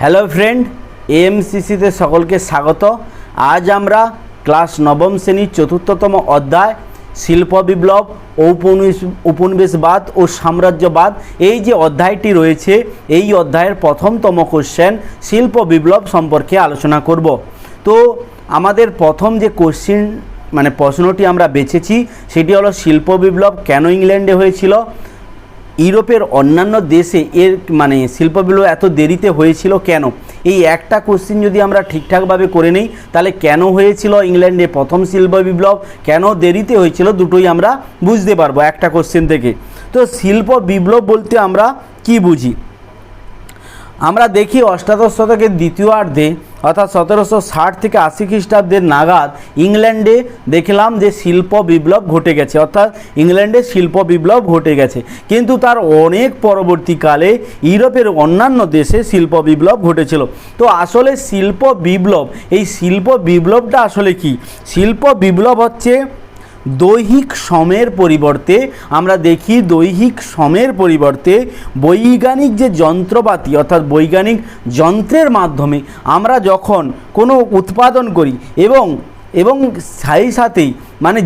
Hello friend, এএমসিসিতে সকলকে স্বাগত। আজ আমরা ক্লাস নবম শ্রেণীর চতুর্থতম অধ্যায় শিল্প বিপ্লব, উপনিবেশবাদ ও সাম্রাজ্যবাদ, এই যে অধ্যায়টি রয়েছে এই অধ্যায়ের প্রথমতম কোশ্চেন শিল্প বিপ্লব সম্পর্কে আলোচনা করব। তো আমাদের প্রথম যে প্রশ্নটি আমরা বেছেছি সেটি হলো শিল্প বিপ্লব কেন ইংল্যান্ডে হয়েছিল, ইউরোপের অন্যান্য দেশে এর শিল্প বিপ্লব এত দেরিতে হয়েছিল কেন। এই একটা কোশ্চেন যদি আমরা ঠিকঠাকভাবে করে নিই তাহলে কেন হয়েছিল ইংল্যান্ডে প্রথম শিল্প বিপ্লব, কেন দেরিতে হয়েছিল, দুটোই আমরা বুঝতে পারবো একটা কোশ্চেন থেকে। তো শিল্প বিপ্লব বলতে আমরা কি বুঝি, আমরা দেখি অষ্টাদশ শতকের দ্বিতীয়ার্ধে অর্থাৎ 1760 থেকে 80 খ্রিস্টাব্দের নাগাদ ইংল্যান্ডে দেখলাম যে শিল্প বিপ্লব ঘটে গেছে, অর্থাৎ ইংল্যান্ডে শিল্প বিপ্লব ঘটে গেছে। কিন্তু তার অনেক পরবর্তীকালে ইউরোপের অন্যান্য দেশে শিল্প বিপ্লব ঘটেছিল। তো আসলে শিল্প বিপ্লব, এই শিল্প বিপ্লবটা আসলে কি? শিল্প বিপ্লব হচ্ছে দৈহিক শ্রমের পরিবর্তে, আমরা দেখি দৈহিক শ্রমের পরিবর্তে বৈজ্ঞানিক যে যন্ত্রপাতি অর্থাৎ বৈজ্ঞানিক যন্ত্রের মাধ্যমে আমরা যখন কোনো উৎপাদন করি এবং সেই সাথেই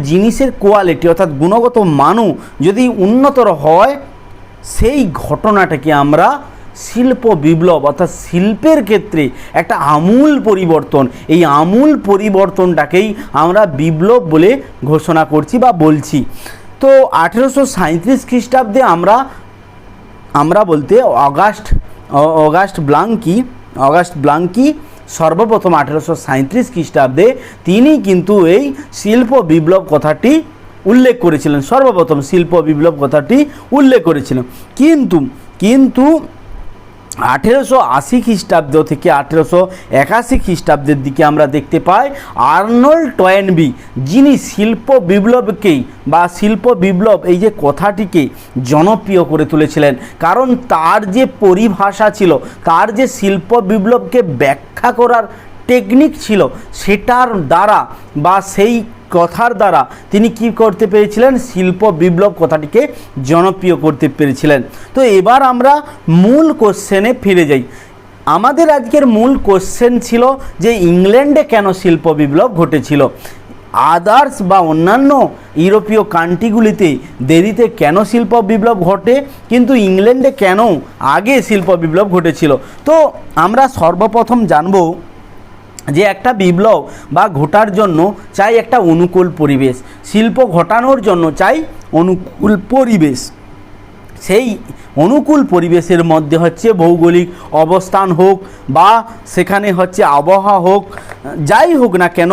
জিনিসের কোয়ালিটি অর্থাৎ গুণগত মানও যদি উন্নতর হয়, সেই ঘটনাটাকে আমরা শিল্প বিপ্লব অর্থাৎ শিল্পের ক্ষেত্রে একটা আমূল পরিবর্তন, এই আমূল পরিবর্তনটাকেই আমরা বিপ্লব বলে ঘোষণা করছি বা বলছি। তো 1837 খ্রিস্টাব্দে আমরা বলতে অগাস্ট ব্লাঙ্কি সর্বপ্রথম 1837 খ্রিস্টাব্দে তিনি কিন্তু এই শিল্প বিপ্লব কথাটি উল্লেখ করেছিলেন, সর্বপ্রথম শিল্প বিপ্লব কথাটি উল্লেখ করেছিলেন। কিন্তু 1880 খ্রিস্টাব্দ থেকে 1881 খ্রিস্টাব্দের দিকে আমরা দেখতে পাই আর্নল্ড টয়েনবি, যিনি শিল্প বিপ্লবকেই বা শিল্প বিপ্লব এই যে কথাটিকে জনপ্রিয় করে তুলেছিলেন। কারণ তার যে পরিভাষা ছিল, তার যে শিল্প বিপ্লবকে ব্যাখ্যা করার টেকনিক ছিল, সেটার দ্বারা বা সেই কথার দ্বারা তিনি কি করতে পেরেছিলেন, শিল্প বিপ্লব কথাটিকে জনপ্রিয় করতে পেরেছিলেন। তো এবার আমরা মূল কোশ্চেনে ফিরে যাই। আমাদের আজকের মূল কোশ্চেন ছিল যে ইংল্যান্ডে কেন শিল্প বিপ্লব ঘটেছিল, আদার্স বা অন্যান্য ইউরোপীয় কান্ট্রিগুলিতে দেরিতে কেন শিল্প বিপ্লব ঘটে, কিন্তু ইংল্যান্ডে কেন আগে শিল্প বিপ্লব ঘটেছিল। তো আমরা সর্বপ্রথম জানব যে একটা বিপ্লব বা ঘটার জন্য চাই একটা অনুকূল পরিবেশ, শিল্প ঘটানোর জন্য চাই অনুকূল পরিবেশ। সেই অনুকূল পরিবেশের মধ্যে হচ্ছে ভৌগোলিক অবস্থান হোক বা সেখানে হচ্ছে আবহাওয়া হোক, যাই হোক না কেন,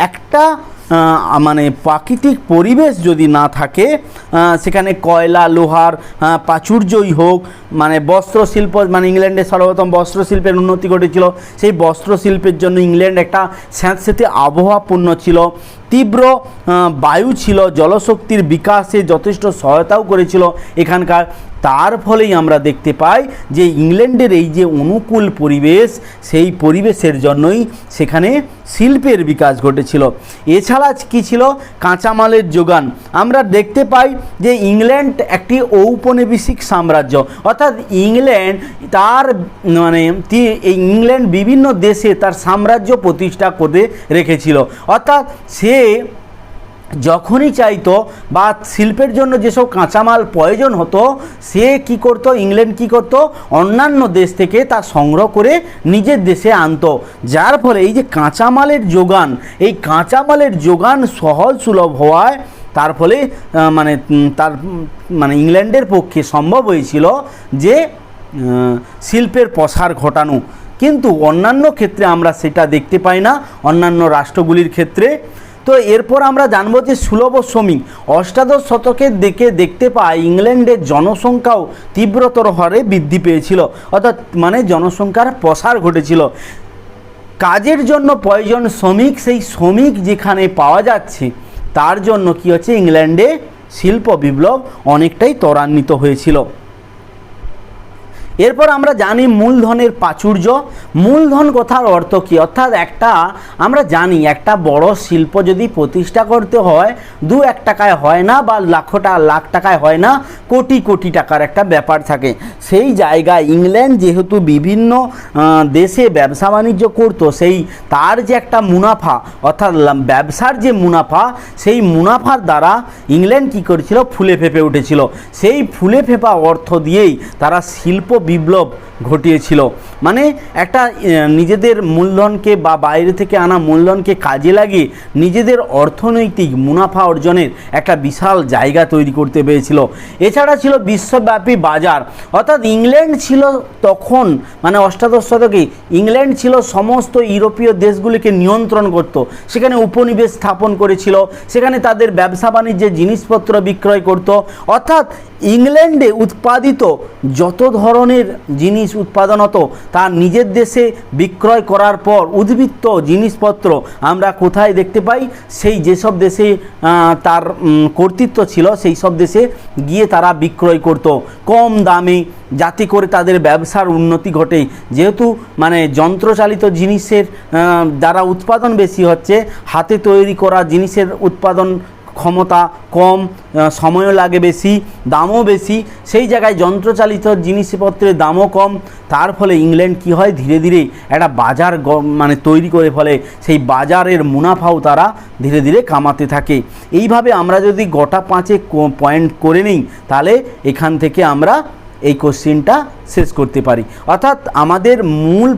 একটা প্রাকৃতিক পরিবেশ যদি না থাকে, সেখানে কয়লা লোহার প্রাচুর্যই হোক, বস্ত্রশিল্প, ইংল্যান্ডে সর্বপ্রথম বস্ত্রশিল্পের উন্নতি ঘটেছিল। সেই বস্ত্রশিল্পের জন্য ইংল্যান্ড একটা স্যাঁতস্যাঁতে আবহাওয়াপূর্ণ ছিল, তীব্র বায়ু ছিল, জলশক্তির বিকাশে যথেষ্ট সহায়তাও করেছিল এখানকার। তার ফলেই আমরা দেখতে পাই যে ইংল্যান্ডের এই যে অনুকূল পরিবেশ, সেই পরিবেশের জন্যই সেখানে শিল্পের বিকাশ ঘটেছিল। এছাড়া কি ছিল, কাঁচামালের যোগান। আমরা দেখতে পাই যে ইংল্যান্ড একটি ঔপনিবেশিক সাম্রাজ্য, অর্থাৎ ইংল্যান্ড বিভিন্ন দেশে তার সাম্রাজ্য প্রতিষ্ঠা করে রেখেছিল। অর্থাৎ সে যখনই চাইতো বা শিল্পের জন্য যেসব কাঁচামাল প্রয়োজন হতো, সে কি করত, ইংল্যান্ড কি করত, অন্যান্য দেশ থেকে তা সংগ্রহ করে নিজের দেশে আনতো। যার ফলে এই যে কাঁচামালের যোগান, এই কাঁচামালের যোগান সহজ সুলভ হওয়ায় তার ফলে ইংল্যান্ডের পক্ষে সম্ভব হয়েছিল যে শিল্পের প্রসার ঘটানো। কিন্তু অন্যান্য ক্ষেত্রে আমরা সেটা দেখতে পাই না, অন্যান্য রাষ্ট্রগুলির ক্ষেত্রে। তো এরপর আমরা জানবো যে সুলভ শ্রমিক। অষ্টাদশ শতকের দিকে দেখতে পাই ইংল্যান্ডের জনসংখ্যাও তীব্রতর হারে বৃদ্ধি পেয়েছিল, অর্থাৎ জনসংখ্যার প্রসার ঘটেছিল। কাজের জন্য প্রয়োজন শ্রমিক, সেই শ্রমিক যেখানে পাওয়া যাচ্ছে তার জন্য কি হচ্ছে, ইংল্যান্ডে শিল্প বিপ্লব অনেকটাই ত্বরান্বিত হয়েছিল। এরপর আমরা জানি মূলধনের প্রাচুর্য। মূলধন কথার অর্থ কী? অর্থাৎ আমরা জানি একটা বড় শিল্প যদি প্রতিষ্ঠা করতে হয় 2-1 টাকায় হয় না, বা লাখ টাকায় হয় না, কোটি কোটি টাকার একটা ব্যাপার থাকে। সেই জায়গায় ইংল্যান্ড যেহেতু বিভিন্ন দেশে ব্যবসা বাণিজ্য করতো, তার যে একটা মুনাফা, অর্থাৎ ব্যবসার যে মুনাফা, সেই মুনাফার দ্বারা ইংল্যান্ড কী করেছিল? ফুলে ফেঁপে উঠেছিল। সেই ফুলে ফেঁপা অর্থ দিয়েই তারা শিল্প বিপ্লব ঘটিয়েছিল। মানে একটা নিজেদের মূলধনকে বা বাইরে থেকে আনা মূলধনকে কাজে লাগিয়ে নিজেদের অর্থনৈতিক মুনাফা অর্জনের একটা বিশাল জায়গা তৈরি করতে পেরেছিল। এছাড়া ছিল বিশ্বব্যাপী বাজার, অর্থাৎ ইংল্যান্ড ছিল তখন, মানে অষ্টাদশ শতকে ইংল্যান্ড ছিল সমস্ত ইউরোপীয় দেশগুলিকে নিয়ন্ত্রণ করত। সেখানে উপনিবেশ স্থাপন করেছিল, সেখানে তাদের ব্যবসা বাণিজ্যের জিনিসপত্র বিক্রয় করত। অর্থাৎ ইংল্যান্ডে উৎপাদিত যত ধরনের জিনিস উৎপাদন হতো তা নিজের দেশে বিক্রয় করার পর উদ্বৃত্ত জিনিসপত্র আমরা কোথায় দেখতে পাই? সেই যেসব দেশে তার কর্তৃত্ব ছিল সেই সব দেশে গিয়ে তারা বিক্রয় করত কম দামে, যাতে করে তাদের ব্যবসার উন্নতি ঘটে। যেহেতু মানে যন্ত্রচালিত জিনিসের দ্বারা উৎপাদন বেশি হচ্ছে, হাতে তৈরি করা জিনিসের উৎপাদন ক্ষমতা কম, সময়ও লাগে বেশি, দামও বেশি। সেই জায়গায় যন্ত্রচালিত জিনিসপত্রের দামও কম। তার ফলে ইংল্যান্ড কি হয়? ধীরে ধীরে একটা বাজার মানে তৈরি করে, ফলে সেই বাজারের মুনাফাও তারা ধীরে ধীরে কামাতে থাকে। এইভাবে আমরা যদি গোটা 5 পয়েন্ট করে নিই, তাহলে এখান থেকে আমরা এই কোশ্চিনটা শেষ করতে পারি। অর্থাৎ আমাদের মূল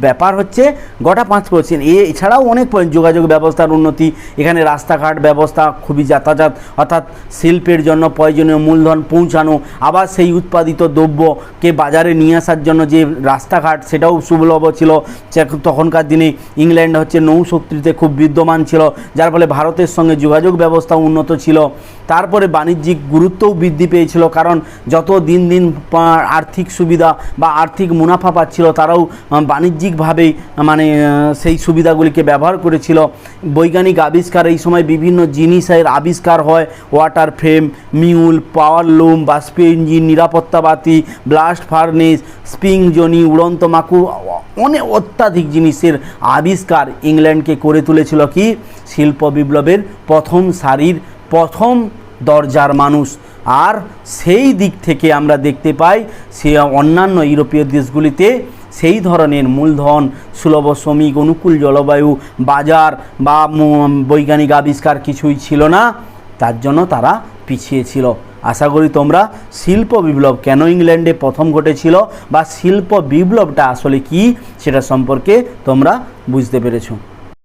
ব্যাপার হচ্ছে গোটা 5%। এছাড়াও অনেক পয়েন্ট, যোগাযোগ ব্যবস্থার উন্নতি, এখানে রাস্তাঘাট ব্যবস্থা খুবই যাতায়াত, অর্থাৎ শিল্পের জন্য প্রয়োজনীয় মূলধন পৌঁছানো, আবার সেই উৎপাদিত দ্রব্যকে বাজারে নিয়ে আসার জন্য যে রাস্তাঘাট সেটাও সুলভ ছিল। তখনকার দিনে ইংল্যান্ড হচ্ছে নৌশক্তিতে খুব বিদ্যমান ছিল, যার ফলে ভারতের সঙ্গে যোগাযোগ ব্যবস্থা উন্নত ছিল। তারপরে বাণিজ্যিক গুরুত্বও বৃদ্ধি পেয়েছিল, কারণ যত দিন দিন আর্থিক সুবিধা বা আর্থিক মুনাফা পাচ্ছিল, তারাও বাণিজ্যিকভাবে মানে সেই সুবিধাগুলিকে ব্যবহার করেছিল। বৈজ্ঞানিক আবিষ্কার, এই সময় বিভিন্ন জিনিসের আবিষ্কার হয়, ওয়াটার ফ্রেম, মিউল, পাওয়ার লুম, বাষ্প ইঞ্জিন, নিরাপত্তা বাতি, ব্লাস্ট ফার্নেস, স্প্রিংজনি, উড়ন্ত মাকু, অনেক অত্যাধিক জিনিসের আবিষ্কার ইংল্যান্ডকে করে তুলেছিল কি? শিল্প বিপ্লবের প্রথম সারির প্রথম দরজার মানুষ। আর সেই দিক থেকে আমরা দেখতে পাই সে অন্যান্য ইউরোপীয় দেশগুলিতে সেই ধরনের মূলধন, সুলভ শ্রমিক, অনুকূল জলবায়ু, বাজার বা বৈজ্ঞানিক আবিষ্কার কিছুই ছিল না, তার জন্য তারা পিছিয়ে ছিল। আশা করি তোমরা শিল্প বিপ্লব কেন ইংল্যান্ডে প্রথম ঘটেছিল বা শিল্প বিপ্লবটা আসলে কি সেটা সম্পর্কে তোমরা বুঝতে পেরেছো।